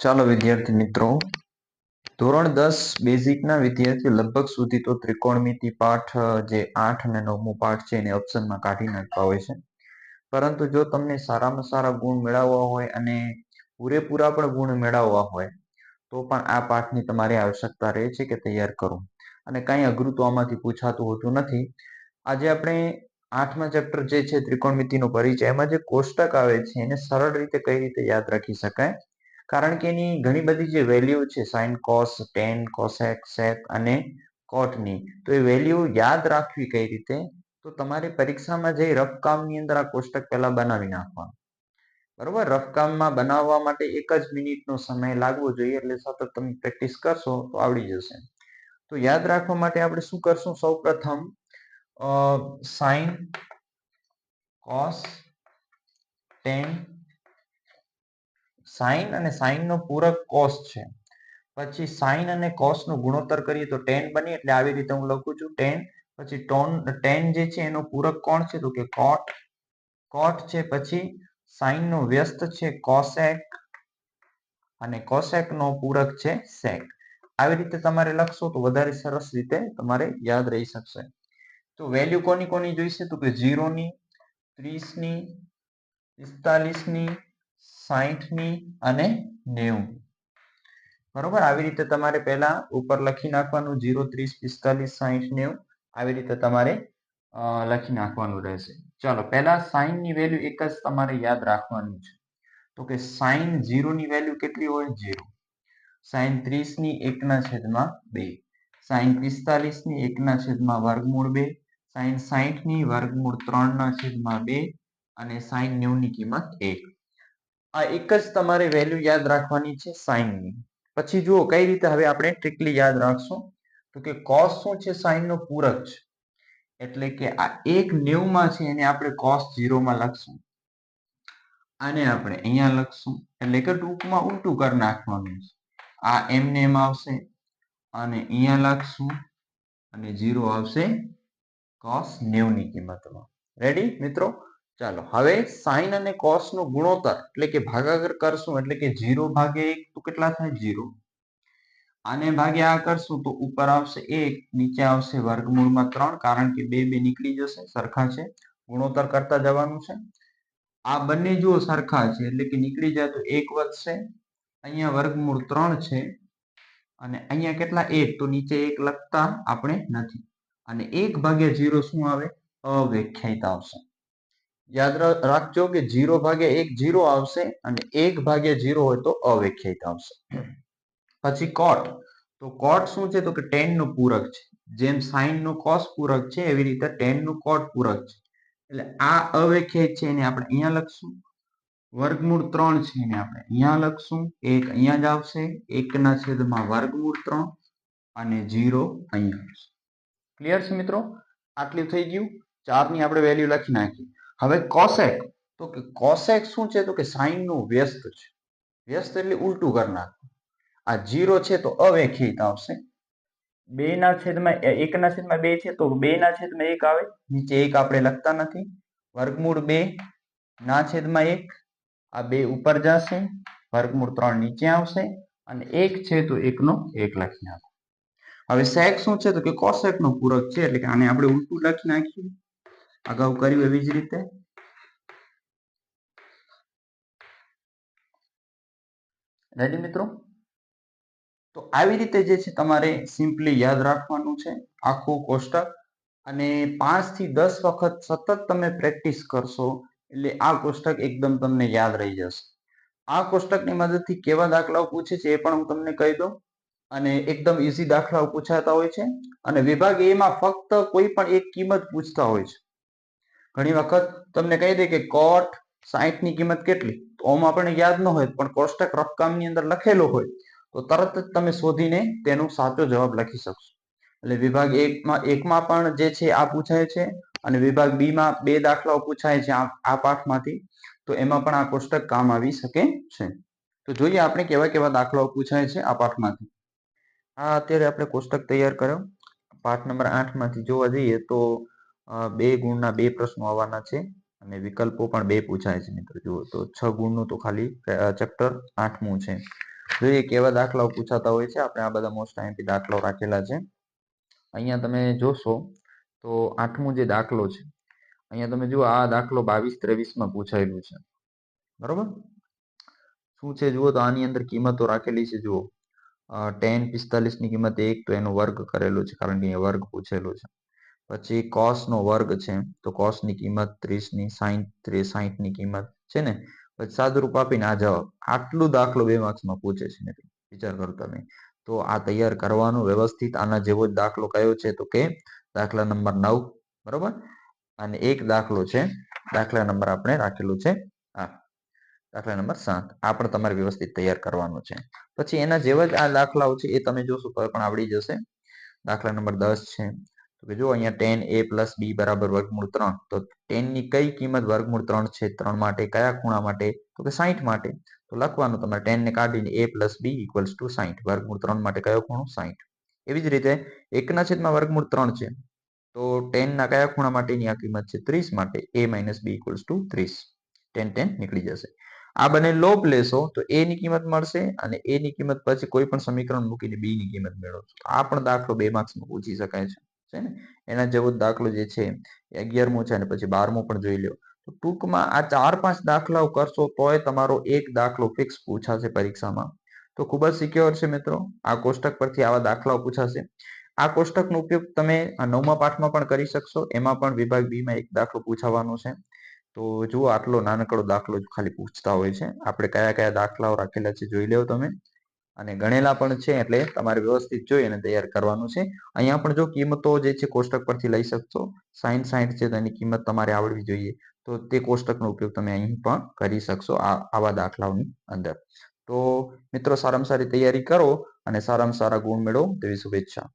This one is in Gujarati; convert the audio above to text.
ચાલો વિદ્યાર્થી મિત્રો, ધોરણ 10 બેઝિકના વિદ્યાર્થીઓ લગભગ સુધી તો ત્રિકોણમિતિ પાઠ જે 8 અને 9મું પાઠ છે એને ઓપ્શનમાં કાઢી નાખતા હોય છે. પરંતુ જો તમને સારામાં સારા ગુણ મેળવવા હોય અને પૂરેપૂરા પણ ગુણ મેળવવા હોય તો પણ આ પાઠની તમારી આવશ્યકતા રહે છે કે તૈયાર કરો. અને કાંઈ અઘરું તો આમાંથી પૂછાતું હોતું નથી. આજે આપણે 8મા ચેપ્ટર જે છે ત્રિકોણમિતિનો પરિચય, એમાં જે કોષ્ટક આવે છે એને સરળ રીતે કઈ રીતે યાદ રાખી શકાય, કારણ કે એની ઘણી બધી જે વેલ્યુ છે સાઇન, કોસ, ટેન, કોસેક, સેક અને કોટની, તો એ વેલ્યુ યાદ રાખવી કઈ રીતે, તો તમારે પરીક્ષામાં જઈ રફ કામની અંદર આ કોષ્ટક પહેલા બનાવી નાખવાનું. બરોબર, રફ કામમાં બનાવવા માટે 1 જ મિનિટનો સમય લાગવો જોઈએ, એટલે સતત તમે પ્રેક્ટિસ કરશો તો આવડી જશે. તો યાદ રાખવા માટે આપણે શું કરશું, સૌપ્રથમ સાઇન, કોસ, ટેન, સાઇન અને સાઇન નો પૂરક કોસ છે. પછી સાઇન અને કોસ નો ગુણોત્તર કરીએ તો ટેન બને, એટલે આવી રીતે હું લખું છું ટેન. પછી ટેન જે છે એનો પૂરક કોણ છે, તો કે કોટ. કોટ છે પછી સાઇન નો વ્યસ્ત છે કોસેક અને કોસેક નો પૂરક છે સેક. આવી રીતે તમારે લખશો તો વધારે સરસ રીતે તમારે યાદ રહી શકશે. તો વેલ્યુ કોની કોની જોઈશે, તો કે 0 ની, 30 ની, 45 ની, 60 ની અને 90. બરોબર, આવી રીતે તમારે પહેલા ઉપર લખી નાખવાનું 0, 30, 45, 60, 90. આવી રીતે તમારે લખી નાખવાનું રહેશે. ચાલો, પહેલા સાઇન ની વેલ્યુ એક જ તમારે યાદ રાખવાની છે. તો કે સાઇન 0 ની વેલ્યુ કેટલી હોય, 0. સાઇન 30 ની 1/2. સાઇન 45 ની 1/√2. સાઇન 60 ની વર્ગમૂળ 3/2 અને સાઇન 90 ની કિંમત 1. આ એક જ તમારે વેલ્યુ યાદ રાખવાની છે સાઇન ની. પછી જુઓ કઈ રીતે હવે આપણે ટ્રિકલી યાદ રાખશું, તો કે કોસ શું છે, સાઇન નો પૂરક છે. એટલે કે આ 1/90 માં છે એને આપણે કોસ 0 માં લખશું. આને આપણે અહીંયા લખશું, એટલે કે ટૂંકમાં ઉલટું કરી નાખવાનું છે. આ એમને એમ આવશે અને અહીંયા લખશું અને 0 આવશે કોસ 90 ની કિંમતમાં. રેડી મિત્રો? ચાલો, હવે સાઇન અને કોસ નો ગુણોત્તર એટલે કે ભાગાકાર કરશું, એટલે કે 0/1 તો કેટલા થાય, 0. આને ભાગ્યા આ કરશું તો ઉપર આવશે 1, નીચે આવશે વર્ગમૂળમાં 3, કારણ કે 2 નીકળી જશે, સરખા છે, ગુણોત્તર કરતા જવાનું છે. આ બંને જુઓ સરખા છે, એટલે કે નીકળી જાય તો 1 વધશે. અહીંયા વર્ગમૂળ 3 છે અને અહીંયા કેટલા, 1, તો નીચે 1 લખતા આપણે નથી. અને 1/0 શું આવે, અવ્યાખ્યાયિત આવશે. યાદ રાખજો કે 0/1 0 આવશે અને 1/0 હોય તો અવ્યાખ્યાયિત આવશે. પછી કોટ, તો કોટ શું છે, તો કે ટેન નું પૂરક છે. જેમ સાઇન નું કોસ પૂરક છે એવી રીતે ટેન નું કોટ પૂરક છે. એટલે આ અવ્યાખ્યાયિત છે એને આપણે અહીંયા લખશું. વર્ગમૂળ 3 છે એને આપણે અહીંયા લખશું. 1 અહીંયા જ આવશે, 1/√3 અને 0 અહીંયા આવશે. ક્લિયર છે મિત્રો? આટલું થઈ ગયું. 4 ની આપણે વેલ્યુ લખી નાખી. હવે કોસેક, તો કે કોસેક શું છે, તો કે સાઇન નું વ્યસ્ત છે. વ્યસ્ત એટલે ઉલટું કરી નાખવું. આ 0 છે તો અવ્યાખ્યાયિત આવશે. 1/2 છે તો 2/1 આવે, નીચે 1 આપણે લખતા નથી. વર્ગમૂળ 2/1, આ 2 ઉપર જશે, વર્ગમૂળ 3 નીચે આવશે અને 1 છે તો 1/1 લખી નાખો. હવે સેક શું છે, તો કે કોસેક નો પૂરક છે, એટલે કે આને આપણે ઉલટું લખી નાખીએ, અગાઉ કર્યું એવી જ રીતે. રેડી મિત્રો? તો આવી રીતે જે છે તમારે સિમ્પલી યાદ રાખવાનું છે આખું કોષ્ટક, અને 5 થી 10 વખત સતત તમે પ્રેક્ટિસ કરશો એટલે આ કોષ્ટક એકદમ તમને યાદ રહી જશે. આ કોષ્ટકની મદદથી કેવા દાખલાઓ પૂછે છે એ પણ હું તમને કહી દઉં. અને એકદમ ઈઝી દાખલાઓ પૂછાતા હોય છે, અને વિભાગ એ માં ફક્ત કોઈ પણ એક કિંમત પૂછતા હોય છે. ઘણી વખત તમને કહી દે કે કોટ 60 ની કિંમત કેટલી, તો આમ આપણને યાદ ન હોય, પણ કોષ્ટક રફકામની અંદર લખેલો હોય તો તરત જ તમે શોધીને તેનો સાચો જવાબ લખી શકશો. એટલે વિભાગ એકમાં પણ જે છે આ પૂછાય છે, અને વિભાગ બી માં 2 દાખલાઓ પૂછાય છે આ પાઠમાંથી, તો એમાં પણ આ કોષ્ટક કામ આવી શકે છે. તો જોઈએ આપણે કેવા કેવા દાખલાઓ પૂછાય છે આ પાઠમાંથી. આ અત્યારે આપણે કોષ્ટક તૈયાર કર્યો. પાઠ નંબર 8 માંથી જોવા જઈએ તો 2 ગુણના 2 પ્રશ્નો આવવાના છે, અને વિકલ્પો પણ 2 પૂછાય છે મિત્રો. જુઓ તો 6 ગુણનું તો ખાલી ચેપ્ટર 8મું છે. જોઈએ કેવા દાખલાઓ પૂછાતા હોય છે. આપણે આ બધા મોસ્ટ આઈએમપી દાખલાઓ રાખેલા છે. અહીંયા તમે જોશો તો 8મો જે દાખલો છે, અહીંયા તમે જુઓ આ દાખલો 22-23 પૂછાયેલું છે. બરોબર, શું છે જુઓ તો આની અંદર કિંમતો રાખેલી છે. જુઓ tan 45 ની કિંમત 1, તો એનો વર્ગ કરેલો છે કારણ કે અહીંયા વર્ગ પૂછેલો છે. પછી cos નો વર્ગ છે, તો cos ની કિંમત 30 ની, sin 60 ની કિંમત છે ને, પછી સાદુરૂપ આપીને આ જવાબ. આટલું દાખલો 2 માર્ક્સમાં પૂછે છે મિત્રો, વિચાર કરો તમે. તો આ તૈયાર કરવાનું વ્યવસ્થિત. આના જેવો જ દાખલો કયો છે તો કે દાખલા નંબર 9. બરોબર, અને એક દાખલો છે, દાખલા નંબર આપણે રાખેલું છે આ દાખલા નંબર 7. આ પણ તમારે વ્યવસ્થિત તૈયાર કરવાનું છે. પછી એના જેવા જ આ દાખલાઓ છે એ તમે જોશો તો પણ આવડી જશે. દાખલા નંબર 10 છે, તો કે જો અહીંયા tan a plus b બરાબર વર્ગમૂળ 3, તો tan ની કઈ કિંમત વર્ગમૂળ 3 છે? 3 માટે કયા ખૂણા માટે? તો કે 60 માટે. તો લખવાનું તમારે tan ને કાઢીને a plus b equals to 60. વર્ગમૂળ 3 માટે કયો ખૂણો? 60. એવી જ રીતે 1/3 વર્ગમૂળ 3 છે, તો tan ના કયા ખૂણા માટેની આ કિંમત છે? 30 માટે. a minus b equals to 30. tan નીકળી જશે. આ બંને લોપ લેશો તો a ની કિંમત મળશે, અને a ની કિંમત પછી કોઈ પણ સમીકરણ મૂકીને b ની કિંમત મેળવશો. આ પણ દાખલો 2 માર્ક્સમાં પૂછી શકાય છે ને. એના જેવો દાખલો જે છે એ 11મો છે, અને પછી 12મો પણ જોઈ લો. તો ટૂંકમાં આ 4-5 દાખલાઓ કરશો તોય તમારો એક દાખલો ફિક્સ પૂછાશે પરીક્ષામાં. તો ખૂબ જ સિક્યોર છે મિત્રો. આ કોષ્ટક પરથી આવા દાખલાઓ પૂછાશે. આ કોષ્ટકનો ઉપયોગ તમે 9મા પાઠમાં પણ કરી શકશો. એમાં પણ વિભાગ બી માં એક દાખલો પૂછાવાનો છે. તો જુઓ આટલો નાનકડો દાખલો ખાલી પૂછતા હોય છે. આપણે કયા કયા દાખલાઓ રાખેલા છે જોઈ લેવો તમે, અને ગણેલા પણ છે, એટલે તમારે વ્યવસ્થિત જોઈ અને તૈયાર કરવાનું છે. અહીંયા પણ જો કિંમતો જે છે કોષ્ટક પરથી લઈ શકશો. sin 60 છે તો એની કિંમત તમારે આવડવી જોઈએ, તો તે કોષ્ટકનો ઉપયોગ તમે અહીં પણ કરી શકશો આવા દાખલાઓની અંદર. તો મિત્રો સારામાં સારી તૈયારી કરો અને સારામાં સારા ગુણ મેળવો તેવી શુભેચ્છા.